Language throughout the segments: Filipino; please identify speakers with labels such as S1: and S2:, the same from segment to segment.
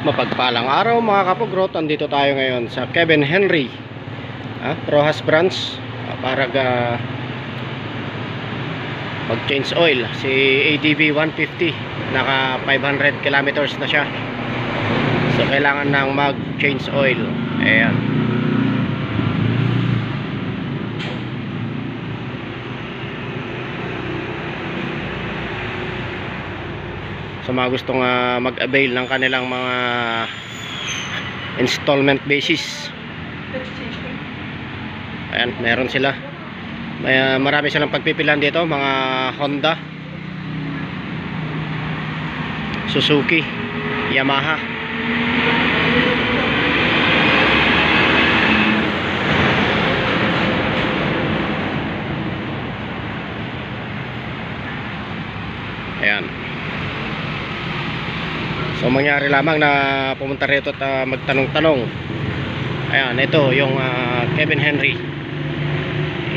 S1: Mapagpalang araw mga kapugrot, andito tayo ngayon sa Kevin Henry Rojas Branch para mag change oil. Si ADV 150 naka 500 kilometers na siya, so kailangan nang mag change oil. Ayan, sa mga gustong mag-avail ng kanilang mga installment basis. Ayan, meron sila. Marami silang pagpipilian dito, mga Honda, Suzuki, Yamaha. Ayan. So mangyari lamang na pumunta rito at magtanong-tanong. Ayan, ito yung Kevin Henry.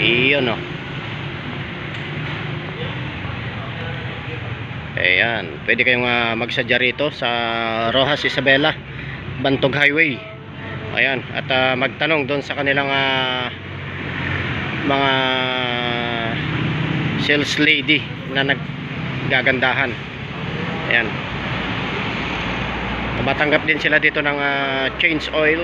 S1: Iyon o. Ayan, pwede kayong magsadya rito sa Rojas Isabela, Bantog Highway. Ayan, at magtanong doon sa kanilang mga sales lady na naggagandahan. Ayan, matanggap din sila dito ng change oil.